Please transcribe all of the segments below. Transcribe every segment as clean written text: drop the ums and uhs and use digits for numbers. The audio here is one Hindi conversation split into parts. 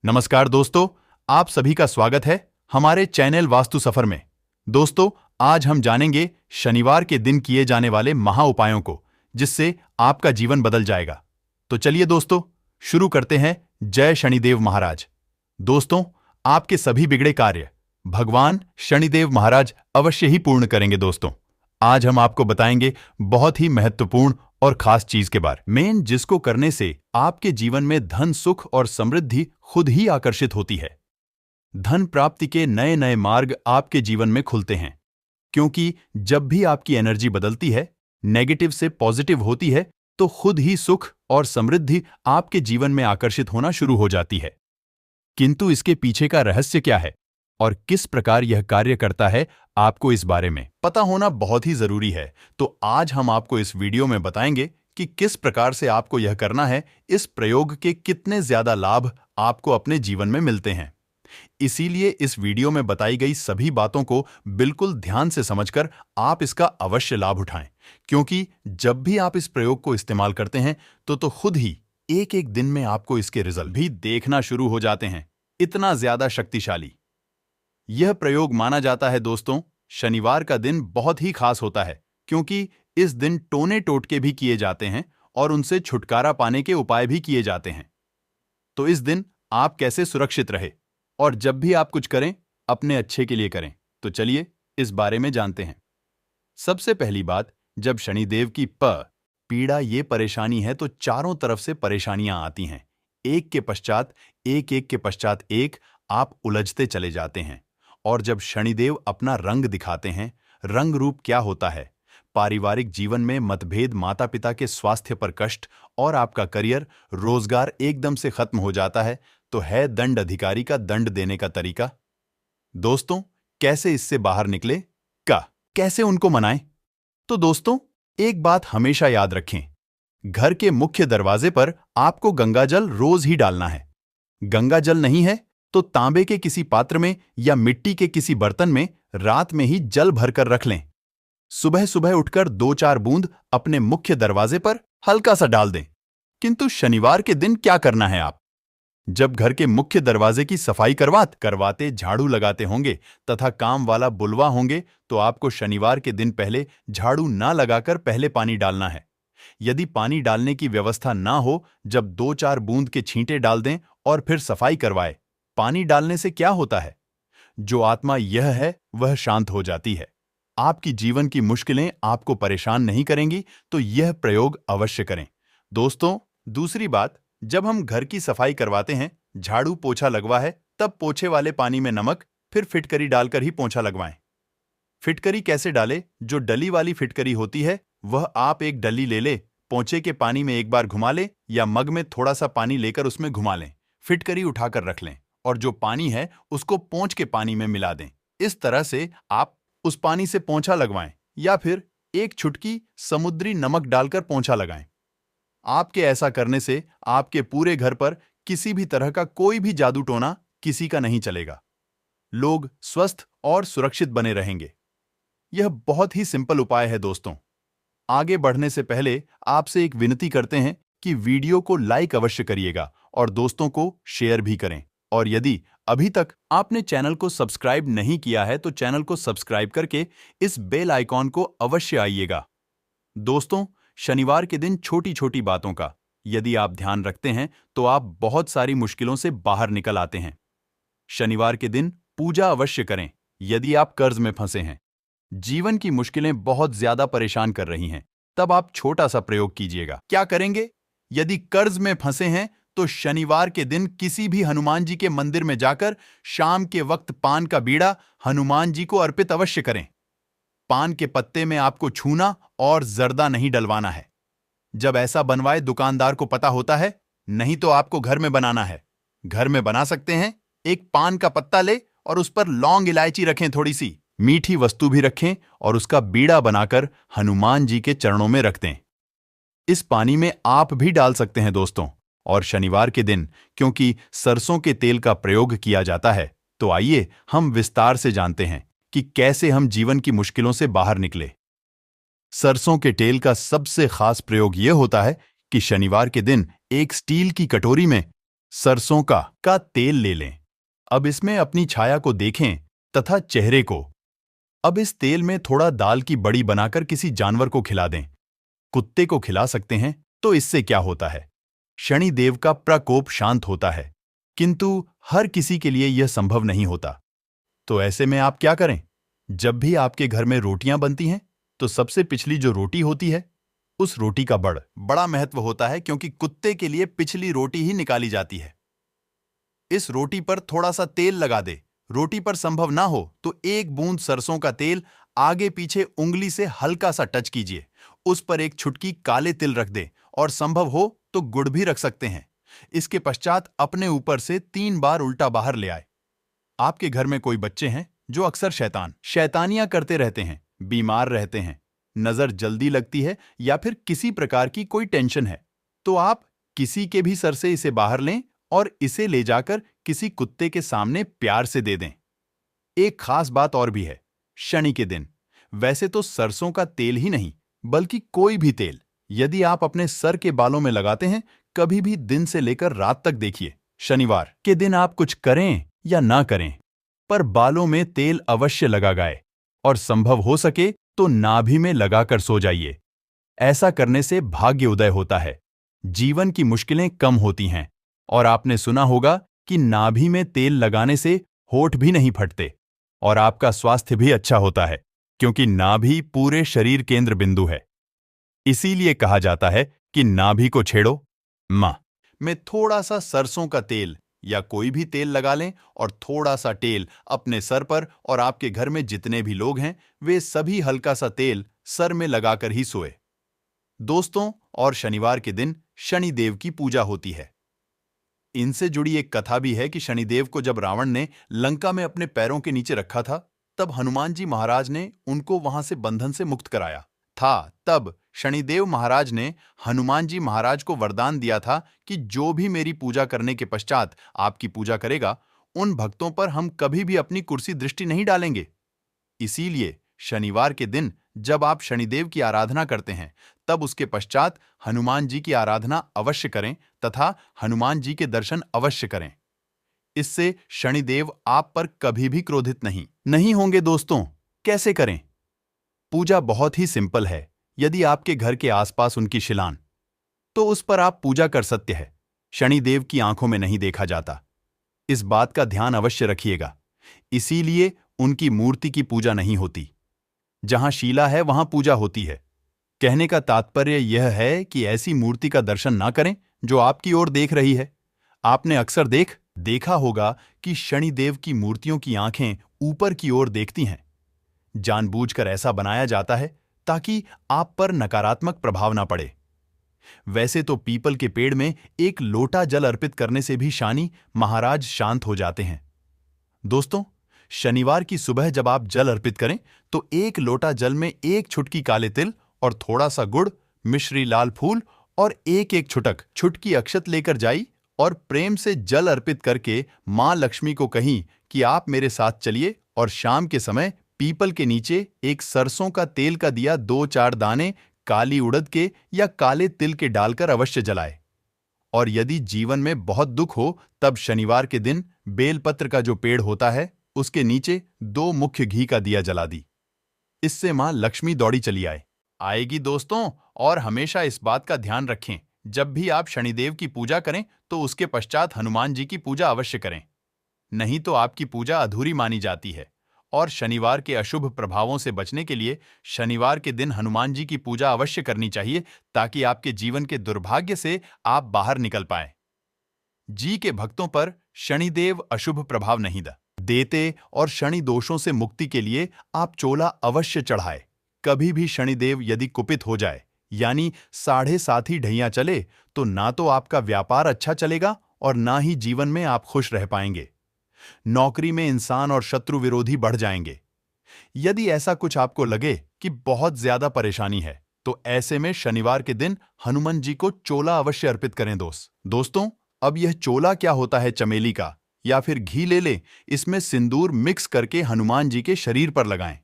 नमस्कार दोस्तों, आप सभी का स्वागत है हमारे चैनल वास्तु सफर में। दोस्तों, आज हम जानेंगे शनिवार के दिन किए जाने वाले महा उपायों को, जिससे आपका जीवन बदल जाएगा। तो चलिए दोस्तों, शुरू करते हैं। जय शनिदेव महाराज। दोस्तों, आपके सभी बिगड़े कार्य भगवान शनिदेव महाराज अवश्य ही पूर्ण करेंगे। दोस्तों, आज हम आपको बताएंगे बहुत ही महत्वपूर्ण और खास चीज के बारे में, जिसको करने से आपके जीवन में धन, सुख और समृद्धि खुद ही आकर्षित होती है। धन प्राप्ति के नए नए मार्ग आपके जीवन में खुलते हैं, क्योंकि जब भी आपकी एनर्जी बदलती है, नेगेटिव से पॉजिटिव होती है, तो खुद ही सुख और समृद्धि आपके जीवन में आकर्षित होना शुरू हो जाती है। किंतु इसके पीछे का रहस्य क्या है और किस प्रकार यह कार्य करता है, आपको इस बारे में पता होना बहुत ही जरूरी है। तो आज हम आपको इस वीडियो में बताएंगे कि किस प्रकार से आपको यह करना है, इस प्रयोग के कितने ज्यादा लाभ आपको अपने जीवन में मिलते हैं। इसीलिए इस वीडियो में बताई गई सभी बातों को बिल्कुल ध्यान से समझकर आप इसका अवश्य लाभ उठाएं, क्योंकि जब भी आप इस प्रयोग को इस्तेमाल करते हैं तो खुद ही एक एक दिन में आपको इसके रिजल्ट भी देखना शुरू हो जाते हैं। इतना ज्यादा शक्तिशाली यह प्रयोग माना जाता है। दोस्तों, शनिवार का दिन बहुत ही खास होता है, क्योंकि इस दिन टोने टोटके भी किए जाते हैं और उनसे छुटकारा पाने के उपाय भी किए जाते हैं। तो इस दिन आप कैसे सुरक्षित रहे और जब भी आप कुछ करें, अपने अच्छे के लिए करें। तो चलिए इस बारे में जानते हैं। सबसे पहली बात, जब शनिदेव की पीड़ा ये परेशानी है, तो चारों तरफ से परेशानियां आती हैं। एक के पश्चात एक आप उलझते चले जाते हैं। और जब शनिदेव अपना रंग दिखाते हैं, रंग रूप क्या होता है? पारिवारिक जीवन में मतभेद, माता पिता के स्वास्थ्य पर कष्ट और आपका करियर, रोजगार एकदम से खत्म हो जाता है, तो है दंड अधिकारी का दंड देने का तरीका। दोस्तों, कैसे इससे बाहर निकले, कैसे उनको मनाएं? तो दोस्तों, एक बात हमेशा याद रखें, घर के मुख्य दरवाजे पर आपको गंगाजल रोज ही डालना है। गंगाजल नहीं है तो तांबे के किसी पात्र में या मिट्टी के किसी बर्तन में रात में ही जल भरकर रख लें। सुबह सुबह उठकर 2-4 बूंद अपने मुख्य दरवाजे पर हल्का सा डाल दें। किंतु शनिवार के दिन क्या करना है? आप जब घर के मुख्य दरवाजे की सफाई करवाते झाड़ू लगाते होंगे तथा काम वाला बुलवा होंगे, तो आपको शनिवार के दिन पहले झाड़ू ना लगाकर पहले पानी डालना है। यदि पानी डालने की व्यवस्था ना हो, जब 2-4 बूंद के छींटे डाल दें और फिर सफाई करवाए। पानी डालने से क्या होता है? जो आत्मा यह है वह शांत हो जाती है। आपकी जीवन की मुश्किलें आपको परेशान नहीं करेंगी, तो यह प्रयोग अवश्य करें। दोस्तों, दूसरी बात, जब हम घर की सफाई करवाते हैं, झाड़ू पोछा लगवा है, तब पोछे वाले पानी में नमक फिर फिटकरी डालकर ही पोछा लगवाएं। फिटकरी कैसे डालें? जो डली वाली फिटकरी होती है, वह आप एक डली ले ले, पोछे के पानी में एक बार घुमा ले या मग में थोड़ा सा पानी लेकर उसमें घुमा लें, फिटकरी उठाकर रख लें और जो पानी है उसको पोंछ के पानी में मिला दें। इस तरह से आप उस पानी से पोंछा लगवाएं या फिर एक चुटकी समुद्री नमक डालकर पोंछा लगाएं। आपके ऐसा करने से आपके पूरे घर पर किसी भी तरह का कोई भी जादू टोना किसी का नहीं चलेगा। लोग स्वस्थ और सुरक्षित बने रहेंगे। यह बहुत ही सिंपल उपाय है। दोस्तों, आगे बढ़ने से पहले आपसे एक विनती करते हैं कि वीडियो को लाइक अवश्य करिएगा और दोस्तों को शेयर भी करें। और यदि अभी तक आपने चैनल को सब्सक्राइब नहीं किया है, तो चैनल को सब्सक्राइब करके इस बेल आइकॉन को अवश्य आइएगा। दोस्तों, शनिवार के दिन छोटी छोटी बातों का यदि आप ध्यान रखते हैं, तो आप बहुत सारी मुश्किलों से बाहर निकल आते हैं। शनिवार के दिन पूजा अवश्य करें। यदि आप कर्ज में फंसे हैं, जीवन की मुश्किलें बहुत ज्यादा परेशान कर रही हैं, तब आप छोटा सा प्रयोग कीजिएगा। क्या करेंगे? यदि कर्ज में फंसे हैं, तो शनिवार के दिन किसी भी हनुमान जी के मंदिर में जाकर शाम के वक्त पान का बीड़ा हनुमान जी को अर्पित अवश्य करें। पान के पत्ते में आपको छूना और जर्दा नहीं डलवाना है। जब ऐसा बनवाए दुकानदार को पता होता है, नहीं तो आपको घर में बनाना है। घर में बना सकते हैं। एक पान का पत्ता ले और उस पर लौंग इलायची रखें, थोड़ी सी मीठी वस्तु भी रखें और उसका बीड़ा बनाकर हनुमान जी के चरणों में रख दें। इस पानी में आप भी डाल सकते हैं दोस्तों। और शनिवार के दिन क्योंकि सरसों के तेल का प्रयोग किया जाता है, तो आइए हम विस्तार से जानते हैं कि कैसे हम जीवन की मुश्किलों से बाहर निकले। सरसों के तेल का सबसे खास प्रयोग यह होता है कि शनिवार के दिन एक स्टील की कटोरी में सरसों का तेल ले लें। अब इसमें अपनी छाया को देखें तथा चेहरे को। अब इस तेल में थोड़ा दाल की बड़ी बनाकर किसी जानवर को खिला दें। कुत्ते को खिला सकते हैं। तो इससे क्या होता है? शनिदेव का प्रकोप शांत होता है, किंतु हर किसी के लिए यह संभव नहीं होता। तो ऐसे में आप क्या करें? जब भी आपके घर में रोटियां बनती हैं, तो सबसे पिछली जो रोटी होती है, उस रोटी का बड़ा महत्व होता है, क्योंकि कुत्ते के लिए पिछली रोटी ही निकाली जाती है। इस रोटी पर थोड़ा सा तेल लगा दे। रोटी पर संभव ना हो तो एक बूंद सरसों का तेल आगे पीछे उंगली से हल्का सा टच कीजिए। उस पर एक छुटकी काले तिल रख दे, और संभव हो तो गुड़ भी रख सकते हैं। इसके पश्चात अपने ऊपर से 3 बार उल्टा बाहर ले आए। आपके घर में कोई बच्चे हैं जो अक्सर शैतानियां करते रहते हैं, बीमार रहते हैं, नजर जल्दी लगती है, या फिर किसी प्रकार की कोई टेंशन है, तो आप किसी के भी सर से इसे बाहर लें और इसे ले जाकर किसी कुत्ते के सामने प्यार से दे दें। एक खास बात और भी है। शनि के दिन वैसे तो सरसों का तेल ही नहीं, बल्कि कोई भी तेल यदि आप अपने सर के बालों में लगाते हैं, कभी भी दिन से लेकर रात तक देखिए, शनिवार के दिन आप कुछ करें या ना करें, पर बालों में तेल अवश्य लगाए, और संभव हो सके तो नाभि में लगाकर सो जाइए। ऐसा करने से भाग्य उदय होता है, जीवन की मुश्किलें कम होती हैं, और आपने सुना होगा कि नाभि में तेल लगाने से होठ भी नहीं फटते, और आपका स्वास्थ्य भी अच्छा होता है, क्योंकि नाभि पूरे शरीर केंद्र बिंदु है। इसीलिए कहा जाता है कि नाभि को छेड़ो मां में थोड़ा सा सरसों का तेल या कोई भी तेल लगा लें, और थोड़ा सा तेल अपने सर पर, और आपके घर में जितने भी लोग हैं वे सभी हल्का सा तेल सर में लगाकर ही सोए। दोस्तों, और शनिवार के दिन शनिदेव की पूजा होती है। इनसे जुड़ी एक कथा भी है कि शनिदेव को जब रावण ने लंका में अपने पैरों के नीचे रखा था, तब हनुमान जी महाराज ने उनको वहां से बंधन से मुक्त कराया था। तब शनिदेव महाराज ने हनुमान जी महाराज को वरदान दिया था कि जो भी मेरी पूजा करने के पश्चात आपकी पूजा करेगा, उन भक्तों पर हम कभी भी अपनी कुर्सी दृष्टि नहीं डालेंगे। इसीलिए शनिवार के दिन जब आप शनिदेव की आराधना करते हैं, तब उसके पश्चात हनुमान जी की आराधना अवश्य करें तथा हनुमान जी के दर्शन अवश्य करें। इससे शनिदेव आप पर कभी भी क्रोधित नहीं होंगे। दोस्तों, कैसे करें? पूजा बहुत ही सिंपल है। यदि आपके घर के आसपास उनकी शिलान, तो उस पर आप पूजा कर सकते हैं। शनिदेव की आंखों में नहीं देखा जाता, इस बात का ध्यान अवश्य रखिएगा। इसीलिए उनकी मूर्ति की पूजा नहीं होती। जहां शिला है वहां पूजा होती है। कहने का तात्पर्य यह है कि ऐसी मूर्ति का दर्शन ना करें जो आपकी ओर देख रही है। आपने अक्सर देखा होगा कि शनिदेव की मूर्तियों की आंखें ऊपर की ओर देखती हैं। जानबूझकर ऐसा बनाया जाता है ताकि आप पर नकारात्मक प्रभाव ना पड़े। वैसे तो पीपल के पेड़ में एक लोटा जल अर्पित करने से भी शनि महाराज शांत हो जाते हैं। दोस्तों, शनिवार की सुबह जब आप जल अर्पित करें, तो एक लोटा जल में एक छुटकी काले तिल और थोड़ा सा गुड़, मिश्री लाल फूल और एक छुटकी अक्षत लेकर जाई, और प्रेम से जल अर्पित करके मां लक्ष्मी को कहीं कि आप मेरे साथ चलिए, और शाम के समय पीपल के नीचे एक सरसों का तेल का दिया 2-4 दाने काली उड़द के या काले तिल के डालकर अवश्य जलाए। और यदि जीवन में बहुत दुख हो, तब शनिवार के दिन बेलपत्र का जो पेड़ होता है, उसके नीचे 2 मुख्य घी का दिया जला दी। इससे मां लक्ष्मी दौड़ी चली आएगी। दोस्तों, और हमेशा इस बात का ध्यान रखें, जब भी आप शनिदेव की पूजा करें तो उसके पश्चात हनुमान जी की पूजा अवश्य करें, नहीं तो आपकी पूजा अधूरी मानी जाती है। और शनिवार के अशुभ प्रभावों से बचने के लिए शनिवार के दिन हनुमान जी की पूजा अवश्य करनी चाहिए, ताकि आपके जीवन के दुर्भाग्य से आप बाहर निकल पाएं। जी के भक्तों पर शनिदेव अशुभ प्रभाव नहीं देते, और शनि दोषों से मुक्ति के लिए आप चोला अवश्य चढ़ाए। कभी भी शनिदेव यदि कुपित हो जाए, यानी 7.5 ही ढैया चले, तो ना तो आपका व्यापार अच्छा चलेगा और ना ही जीवन में आप खुश रह पाएंगे। नौकरी में इंसान और शत्रु विरोधी बढ़ जाएंगे। यदि ऐसा कुछ आपको लगे कि बहुत ज्यादा परेशानी है, तो ऐसे में शनिवार के दिन हनुमान जी को चोला अवश्य अर्पित करें। दोस्तों, अब यह चोला क्या होता है? चमेली का या फिर घी ले लें, इसमें सिंदूर मिक्स करके हनुमान जी के शरीर पर लगाएं।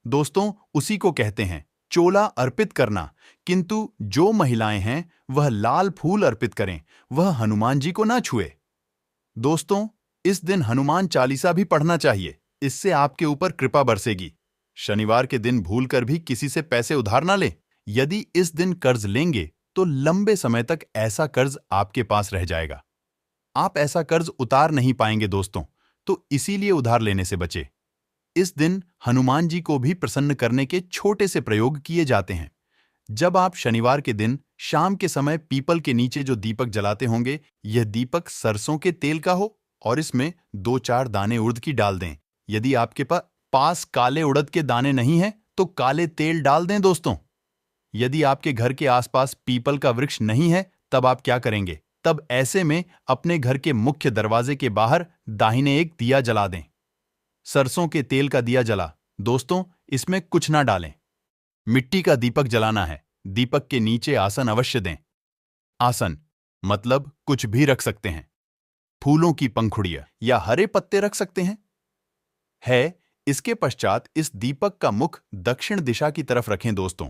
दोस्तों, उसी को कहते हैं चोला अर्पित करना, किंतु जो महिलाएं हैं वह लाल फूल अर्पित करें, वह हनुमान जी को ना छुए। दोस्तों, इस दिन हनुमान चालीसा भी पढ़ना चाहिए, इससे आपके ऊपर कृपा बरसेगी। शनिवार के दिन भूलकर भी किसी से पैसे उधार ना लें। यदि इस दिन कर्ज लेंगे तो लंबे समय तक ऐसा कर्ज आपके पास रह जाएगा। आप ऐसा कर्ज उतार नहीं पाएंगे दोस्तों, तो इसीलिए उधार लेने से बचे। इस दिन हनुमान जी को भी प्रसन्न करने के छोटे से प्रयोग किए जाते हैं। जब आप शनिवार के दिन शाम के समय पीपल के नीचे जो दीपक जलाते होंगे, यह दीपक सरसों के तेल का हो और इसमें 2-4 दाने उड़द की डाल दें। यदि आपके पास काले उड़द के दाने नहीं हैं, तो काले तेल डाल दें दोस्तों। यदि आपके घर के आसपास पीपल का वृक्ष नहीं है, तब आप क्या करेंगे? तब ऐसे में अपने घर के मुख्य दरवाजे के बाहर दाहिने एक दिया जला दें। सरसों के तेल का दिया जला। दोस्तों, इसमें कुछ ना डालें। मिट्टी का दीपक जलाना है। दीपक के नीचे आसन अवश्य दें। आसन मतलब कुछ भी रख सकते हैं। फूलों की पंखुड़ियां या हरे पत्ते रख सकते हैं। इसके पश्चात इस दीपक का मुख दक्षिण दिशा की तरफ रखें दोस्तों।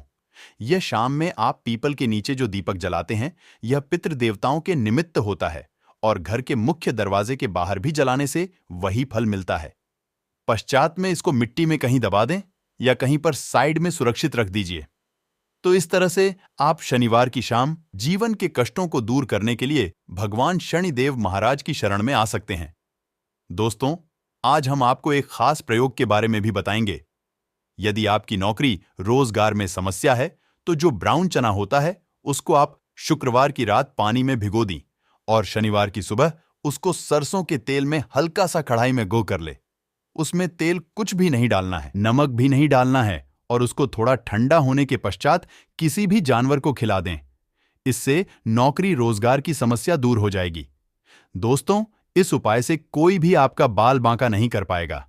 यह शाम में आप पीपल के नीचे जो दीपक जलाते हैं, यह पितृदेवताओं के निमित्त होता है और घर के मुख्य दरवाजे के बाहर भी जलाने से वही फल मिलता है। पश्चात में इसको मिट्टी में कहीं दबा दें या कहीं पर साइड में सुरक्षित रख दीजिए। तो इस तरह से आप शनिवार की शाम जीवन के कष्टों को दूर करने के लिए भगवान शनिदेव महाराज की शरण में आ सकते हैं। दोस्तों, आज हम आपको एक खास प्रयोग के बारे में भी बताएंगे। यदि आपकी नौकरी रोजगार में समस्या है, तो जो ब्राउन चना होता है उसको आप शुक्रवार की रात पानी में भिगो दी और शनिवार की सुबह उसको सरसों के तेल में हल्का सा कढ़ाई में गो कर ले। उसमें तेल कुछ भी नहीं डालना है, नमक भी नहीं डालना है और उसको थोड़ा ठंडा होने के पश्चात किसी भी जानवर को खिला दें। इससे नौकरी रोजगार की समस्या दूर हो जाएगी। दोस्तों, इस उपाय से कोई भी आपका बाल बांका नहीं कर पाएगा।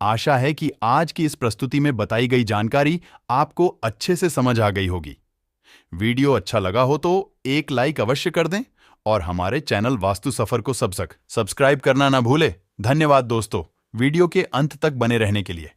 आशा है कि आज की इस प्रस्तुति में बताई गई जानकारी आपको अच्छे से समझ आ गई होगी। वीडियो अच्छा लगा हो तो एक लाइक अवश्य कर दें और हमारे चैनल वास्तु सफर को सब्सक्राइब करना ना भूलें। धन्यवाद दोस्तों, वीडियो के अंत तक बने रहने के लिए।